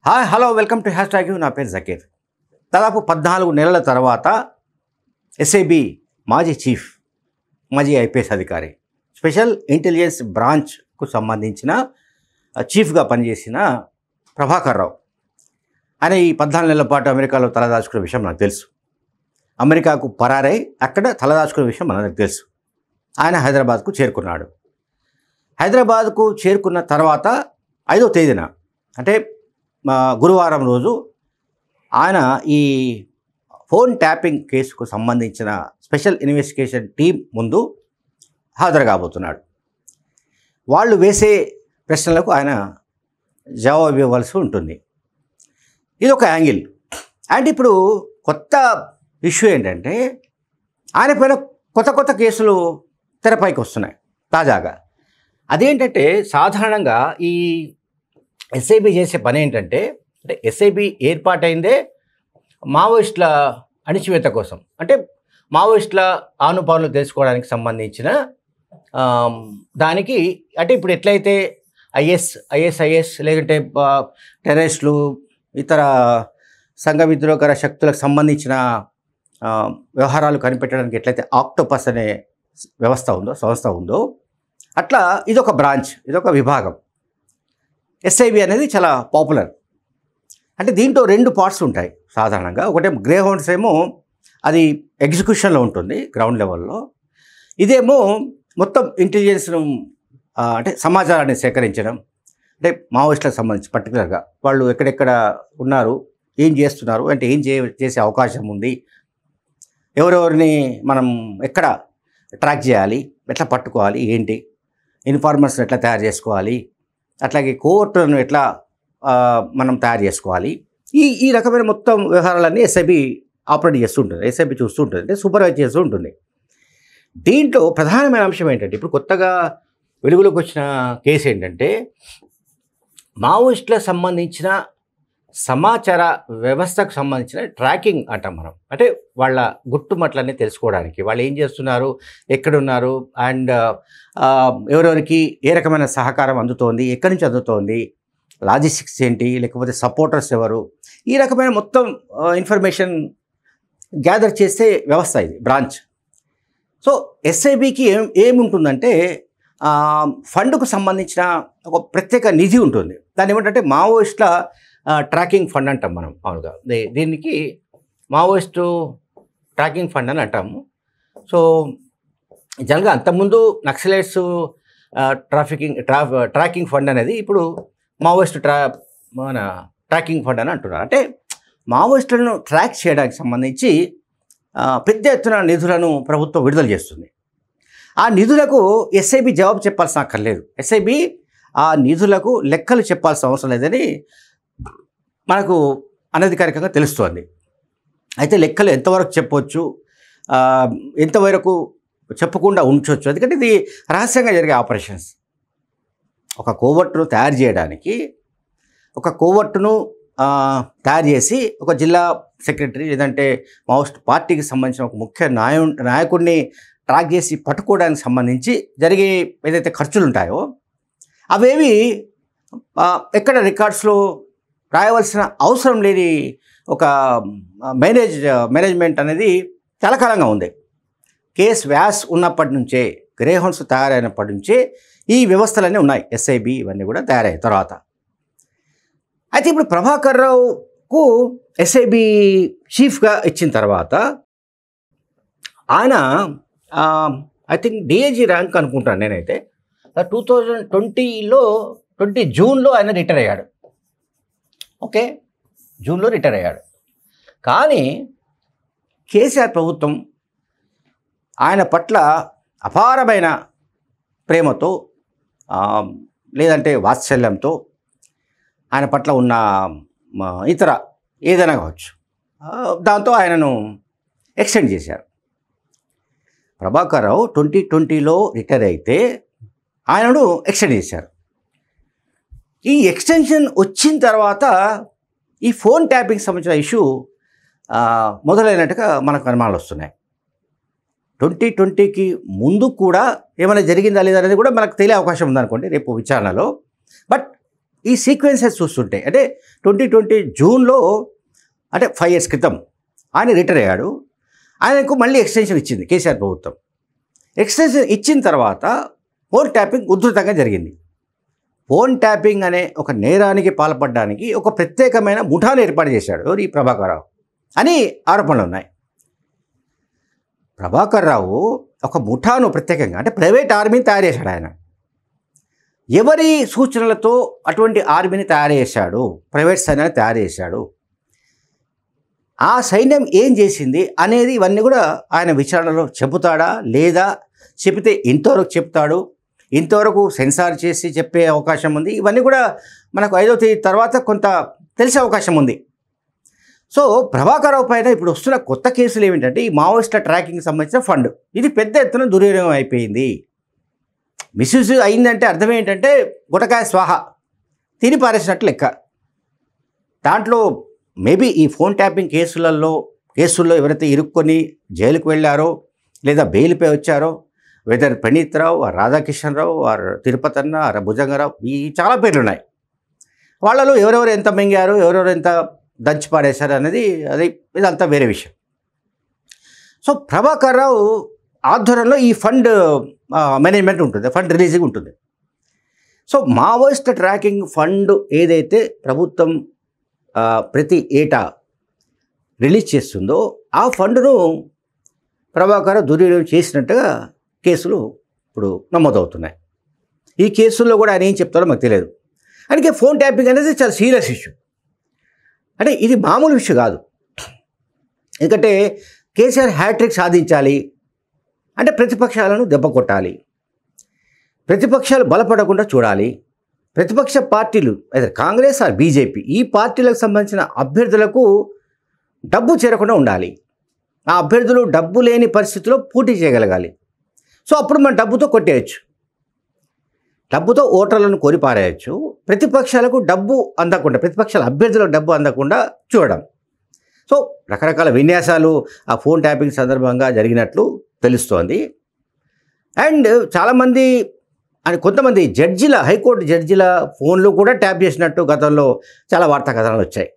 Hi hello welcome to hash tag. నా పేరు జకీర్. దాదాపు 14 నెలల తర్వాత ఎస్ఐబి మాజీ చీఫ్, మాజీ ఐపీఎస్ అధికారి, స్పెషల్ ఇంటెలిజెన్స్ బ్రాంచ్కు సంబంధించిన చీఫ్గా పనిచేసిన ప్రభాకర్ రావు ఆయన ఈ 14 నెలల పాటు అమెరికాలో తలదాచుకునే విషయం నాకు తెలుసు. అమెరికాకు పరారై అక్కడ తలదాచుకునే విషయం మనకు తెలుసు. ఆయన హైదరాబాద్కు చేరుకున్నాడు. హైదరాబాద్కు చేరుకున్న తర్వాత 5వ తేదీన అంటే గురువారం రోజు ఆయన ఈ ఫోన్ ట్యాపింగ్ కేసుకు సంబంధించిన స్పెషల్ ఇన్వెస్టిగేషన్ టీం ముందు హాజరు కాబోతున్నాడు. వాళ్ళు వేసే ప్రశ్నలకు ఆయన జవాబు ఇవ్వాల్సి ఉంటుంది. ఇది ఒక యాంగిల్. అండ్ ఇప్పుడు కొత్త ఇష్యూ ఏంటంటే ఆయన పైన కొత్త కేసులు తెరపైకి వస్తున్నాయి తాజాగా. అదేంటంటే సాధారణంగా ఈ ఎస్ఐబి చేసే పని ఏంటంటే, అంటే ఎస్ఐబి ఏర్పాటైందే మావోయిస్టుల అణిచివేత కోసం, అంటే మావోయిస్టుల ఆనుపానులు తెలుసుకోవడానికి సంబంధించిన దానికి. అంటే ఇప్పుడు ఎట్లయితే ఐఎస్ఐఎస్ లేదంటే టెర్రరిస్టులు ఇతర సంఘ విద్రోహకర శక్తులకు సంబంధించిన వ్యవహారాలు కనిపెట్టడానికి ఎట్లయితే ఆక్టోపస్ అనే సంస్థ ఉందో అట్లా ఇదొక బ్రాంచ్, ఇదొక విభాగం. ఎస్ఐబి అనేది చాలా పాపులర్. అంటే దీంట్లో 2 పార్ట్స్ ఉంటాయి సాధారణంగా. ఒకటే గ్రే హౌండ్స్ ఏమో అది ఎగ్జిక్యూషన్లో ఉంటుంది గ్రౌండ్ లెవెల్లో. ఇదేమో మొత్తం ఇంటెలిజెన్స్ను అంటే సమాచారాన్ని సేకరించడం, అంటే మావోయిస్టులకు సంబంధించి పర్టికులర్గా వాళ్ళు ఎక్కడెక్కడ ఉన్నారు, ఏం చేస్తున్నారు, అంటే ఏం చేసే అవకాశం ఉంది, ఎవరెవరిని మనం ఎక్కడ ట్రాక్ చేయాలి, ఎట్లా పట్టుకోవాలి, ఏంటి ఇన్ఫార్మర్స్ని ఎట్లా తయారు చేసుకోవాలి, అట్లాగే కోవర్టులను ఎట్లా మనం తయారు చేసుకోవాలి, ఈ రకమైన మొత్తం వ్యవహారాలన్నీ ఎస్ఐబి ఆపరేట్ చేస్తూ ఉంటుంది, ఎస్ఐబి చూస్తూ ఉంటుంది, అంటే సూపర్వైజ్ చేస్తూ ఉంటుంది. దీంట్లో ప్రధానమైన అంశం ఏంటంటే ఇప్పుడు కొత్తగా వెలుగులోకి వచ్చిన కేసు ఏంటంటే మావోయిస్టులకు సంబంధించిన సమాచార వ్యవస్థకు సంబంధించిన ట్రాకింగ్ అంటాం మనం. అంటే వాళ్ళ గుట్టుమట్లన్నీ తెలుసుకోవడానికి, వాళ్ళు ఏం చేస్తున్నారు, ఎక్కడున్నారు, అండ్ ఎవరెవరికి ఏ రకమైన సహకారం అందుతోంది, ఎక్కడి నుంచి అందుతోంది, లాజిస్టిక్స్ ఏంటి, లేకపోతే సపోర్టర్స్ ఎవరు, ఈ రకమైన మొత్తం ఇన్ఫర్మేషన్ గ్యాదర్ చేసే వ్యవస్థ ఇది బ్రాంచ్. సో ఎస్ఐబికి ఏముంటుందంటే ఫండ్కు సంబంధించిన ఒక ప్రత్యేక నిధి ఉంటుంది. దాని ఏమిటంటే మావోయిస్టుల ట్రాకింగ్ ఫండ్ అంటాం మనం మామూలుగా. దీనికి మావోయిస్టు ట్రాకింగ్ ఫండ్ అని అంటాము. సో జనరల్గా అంతకుముందు నక్సలైట్స్ ట్రాకింగ్ ఫండ్ అనేది ఇప్పుడు మావోయిస్టు ట్రాకింగ్ ఫండ్ అని అంటున్నారు. అంటే మావోయిస్టులను ట్రాక్ చేయడానికి సంబంధించి పెద్ద ఎత్తున నిధులను ప్రభుత్వం విడుదల చేస్తుంది. ఆ నిధులకు ఎస్ఐబి జవాబు చెప్పాల్సిన అక్కర్లేదు. ఎస్ఐబి ఆ నిధులకు లెక్కలు చెప్పాల్సిన అవసరం లేదని మనకు అనధికారికంగా తెలుస్తోంది. అయితే లెక్కలు ఎంతవరకు చెప్పవచ్చు, ఎంతవరకు చెప్పకుండా ఉంచవచ్చు, ఎందుకంటే ఇది రహస్యంగా జరిగే ఆపరేషన్స్. ఒక కోవర్టును తయారు చేయడానికి ఒక కోవర్టును తయారు చేసి ఒక జిల్లా సెక్రటరీ లేదంటే మావోయిస్ట్ పార్టీకి సంబంధించిన ఒక ముఖ్య నాయకుడిని ట్రాక్ చేసి పట్టుకోవడానికి సంబంధించి జరిగే ఏదైతే ఖర్చులు ఉంటాయో అవేవి ఎక్కడ రికార్డ్స్లో రాయవలసిన అవసరం లేని ఒక మేనేజ్మెంట్ అనేది చాలా కాలంగా ఉంది. కేస్ వ్యాస్ ఉన్నప్పటి నుంచే, గ్రే హౌండ్స్ తయారైనప్పటి నుంచే ఈ వ్యవస్థలన్నీ ఉన్నాయి. ఎస్ఐబి ఇవన్నీ కూడా తయారయ్యాయి తర్వాత. అయితే ఇప్పుడు ప్రభాకర్ రావుకు ఎస్ఐబి చీఫ్గా ఇచ్చిన తర్వాత ఆయన ఐ థింక్ డిఐజీ ర్యాంక్ అనుకుంటాను నేనైతే. 2020 జూన్లో ఆయన రిటైర్ అయ్యాడు. ఓకే, జూన్లో రిటైర్ అయ్యాడు. కానీ కేసీఆర్ ప్రభుత్వం ఆయన పట్ల అపారమైన ప్రేమతో లేదంటే వాత్సల్యంతో ఆయన పట్ల ఉన్న ఇతర ఏదైనా కావచ్చు, దాంతో ఆయనను ఎక్స్టెండ్ చేశారు. ప్రభాకర్ రావు 2020లో రిటైర్ అయితే ఆయనను ఎక్స్టెండ్ చేశారు. ఈ ఎక్స్టెన్షన్ వచ్చిన తర్వాత ఈ ఫోన్ ట్యాపింగ్ సంబంధించిన ఇష్యూ మొదలైనట్టుగా మనకు అనుమానాలు వస్తున్నాయి. 2020కి ముందు కూడా ఏమైనా జరిగిందా లేదా అనేది కూడా మనకు తెలియ అవకాశం ఉందనుకోండి రేపు విచారణలో. బట్ ఈ సీక్వెన్సెస్ చూస్తుంటే అంటే 2020 జూన్లో అంటే 5 years క్రితం ఆయన రిటైర్ అయ్యాడు. ఆయనకు మళ్ళీ ఎక్స్టెన్షన్ ఇచ్చింది కేసీఆర్ ప్రభుత్వం. ఎక్స్టెన్షన్ ఇచ్చిన తర్వాత ఫోన్ ట్యాపింగ్ ఉధృతంగా జరిగింది. ఫోన్ ట్యాపింగ్ అనే ఒక నేరానికి పాల్పడడానికి ఒక ప్రత్యేకమైన ముఠాను ఏర్పాటు చేశాడు ఎవరు? ఈ ప్రభాకర్ రావు అని ఆరోపణలు ఉన్నాయి. ప్రభాకర్ రావు ఒక ముఠాను ప్రత్యేకంగా అంటే ప్రైవేట్ ఆర్మీని తయారు చేశాడు ఆయన. ఎవరి సూచనలతో అటువంటి ఆర్మీని తయారు చేశాడు, ప్రైవేట్ సైన్యాన్ని తయారు చేశాడు, ఆ సైన్యం ఏం చేసింది అనేది ఇవన్నీ కూడా ఆయన విచారణలో చెబుతాడా లేదా, చెబితే ఇంతవరకు చెప్తాడు, ఇంతవరకు సెన్సార్ చేసి చెప్పే అవకాశం ఉంది. ఇవన్నీ కూడా మనకు 5వ తేదీ తర్వాత కొంత తెలిసే అవకాశం ఉంది. సో ప్రభాకర్ రావు పైన ఇప్పుడు వస్తున్న కొత్త కేసులు ఏమిటంటే ఈ మావోయిస్టుల ట్రాకింగ్కి సంబంధించిన ఫండ్, ఇది పెద్ద ఎత్తున దుర్వినియోగం అయిపోయింది. మిస్యూజ్ అయిందంటే అర్థం ఏంటంటే గుటకాయ స్వాహ, తిని పారేసినట్టు లెక్క. దాంట్లో మేబీ ఈ ఫోన్ ట్యాపింగ్ కేసుల్లో ఎవరైతే ఇరుక్కొని జైలుకు వెళ్ళారో లేదా బెయిల్పై వచ్చారో, వెదర్ ప్రణీత్ రావు, రాధాకిషన్ రావు, తిరుపతి అన్న, భుజంగరావు, ఈ చాలా పేర్లు ఉన్నాయి. వాళ్ళలో ఎవరెవరు ఎంత మింగారు, ఎవరెవరు ఎంత దంచి పాడేశారు అనేది ఇదంతా వేరే విషయం. సో ప్రభాకర్ రావు ఆధ్వర్యంలో ఈ ఫండ్ మేనేజ్మెంట్ ఉంటుంది, ఫండ్ రిలీజింగ్ ఉంటుంది. సో మావోయిస్ట్ ట్రాకింగ్ ఫండ్ ఏదైతే ప్రభుత్వం ప్రతి ఏటా రిలీజ్ చేస్తుందో ఆ ఫండ్ను ప్రభాకర్ దుర్వినియోగం చేసినట్టుగా కేసులు ఇప్పుడు నమోదవుతున్నాయి. ఈ కేసుల్లో కూడా ఆయన ఏం చెప్తారో మాకు తెలియదు. అందుకే ఫోన్ ట్యాపింగ్ అనేది చాలా సీరియస్ ఇష్యూ. అంటే ఇది మామూలు విషయం కాదు. ఎందుకంటే కేసీఆర్ హ్యాట్రిక్ సాధించాలి అంటే ప్రతిపక్షాలను దెబ్బ కొట్టాలి, ప్రతిపక్షాలు బలపడకుండా చూడాలి, ప్రతిపక్ష పార్టీలు అయితే కాంగ్రెస్ ఆర్ బీజేపీ ఈ పార్టీలకు సంబంధించిన అభ్యర్థులకు డబ్బు చేరకుండా ఉండాలి. ఆ అభ్యర్థులు డబ్బు లేని పరిస్థితిలో పోటీ చేయగలగాలి. సో అప్పుడు మనం డబ్బుతో కొట్టేయచ్చు, డబ్బుతో ఓటర్లను కొరిపారేయచ్చు. ప్రతిపక్షాలకు డబ్బు అందకుండా, ప్రతిపక్షాల అభ్యర్థులకు డబ్బు అందకుండా చూడడం. సో రకరకాల విన్యాసాలు ఆ ఫోన్ ట్యాపింగ్ సందర్భంగా జరిగినట్లు తెలుస్తోంది. అండ్ చాలామంది కొంతమంది హైకోర్టు జడ్జిల ఫోన్లు కూడా ట్యాప్ చేసినట్టు గతంలో చాలా వార్తా కథనాలు వచ్చాయి.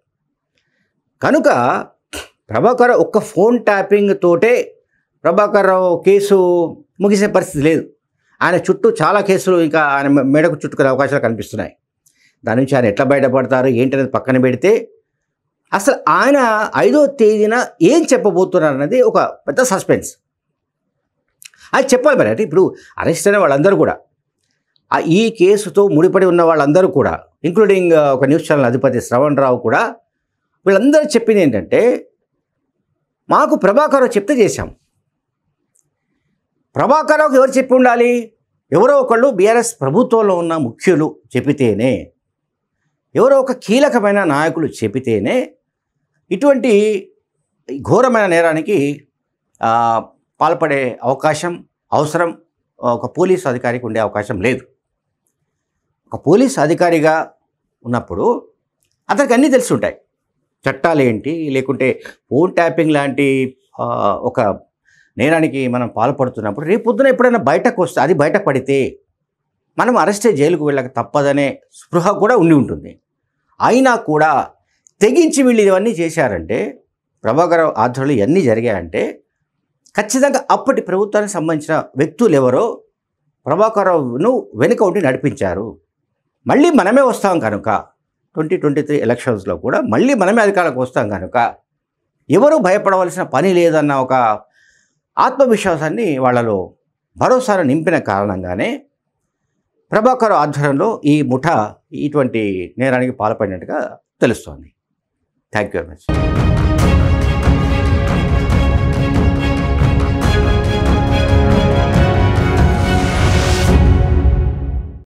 కనుక ప్రభాకర్ ఒక్క ఫోన్ ట్యాపింగ్ తోటే ప్రభాకర్ రావు కేసు ముగిసే పరిస్థితి లేదు. ఆయన చుట్టూ చాలా కేసులు ఇంకా ఆయన మెడకు చుట్టుకునే అవకాశాలు కనిపిస్తున్నాయి. దాని నుంచి ఆయన ఎట్లా బయటపడతారు ఏంటనేది పక్కన పెడితే అసలు ఆయన 5వ తేదీన ఏం చెప్పబోతున్నారు అన్నది ఒక పెద్ద సస్పెన్స్. అది చెప్పాలి మరి. అంటే ఇప్పుడు అరెస్ట్ అయిన వాళ్ళందరూ కూడా ఈ కేసుతో ముడిపడి ఉన్న వాళ్ళందరూ కూడా ఇంక్లూడింగ్ ఒక న్యూస్ ఛానల్ అధిపతి శ్రవణ్ రావు కూడా వీళ్ళందరూ చెప్పింది ఏంటంటే మాకు ప్రభాకర్ రావు చెప్తే చేశాం. ప్రభాకర్ రావుకి ఎవరు చెప్పి ఉండాలి? ఎవరో ఒకళ్ళు బీఆర్ఎస్ ప్రభుత్వంలో ఉన్న ముఖ్యులు చెబితేనే, ఎవరో ఒక కీలకమైన నాయకులు చెబితేనే ఇటువంటి ఘోరమైన నేరానికి పాల్పడే అవసరం ఒక పోలీసు అధికారికి ఉండే అవకాశం లేదు. ఒక పోలీసు అధికారిగా ఉన్నప్పుడు అతనికి అన్నీ తెలిసి ఉంటాయి, చట్టాలు ఏంటి, లేకుంటే ఫోన్ ట్యాపింగ్ లాంటి ఒక నేరానికి మనం పాల్పడుతున్నప్పుడు రేపు పొద్దున ఎప్పుడైనా బయటకు వస్తే, అది బయటపడితే మనం అరెస్ట్ జైలుకు వెళ్ళక తప్పదనే స్పృహ కూడా ఉండి ఉంటుంది. అయినా కూడా తెగించి వీళ్ళు ఇవన్నీ చేశారంటే, ప్రభాకర్ ఆధ్వర్యంలో ఇవన్నీ జరిగాయంటే ఖచ్చితంగా అప్పటి ప్రభుత్వానికి సంబంధించిన వ్యక్తులు ఎవరో ప్రభాకర్ రావును వెనుక ఉండి నడిపించారు. మళ్ళీ మనమే వస్తాం కనుక 2023 ఎలక్షన్స్లో కూడా మళ్ళీ మనమే అధికారంలోకి వస్తాం కనుక ఎవరు భయపడవలసిన పని లేదన్న ఒక ఆత్మవిశ్వాసాన్ని వాళ్ళలో భరోసాను నింపిన కారణంగానే ప్రభాకర్ ఆధ్వర్యంలో ఈ ముఠా ఇటువంటి నేరానికి పాల్పడినట్టుగా తెలుస్తోంది. Thank you very much.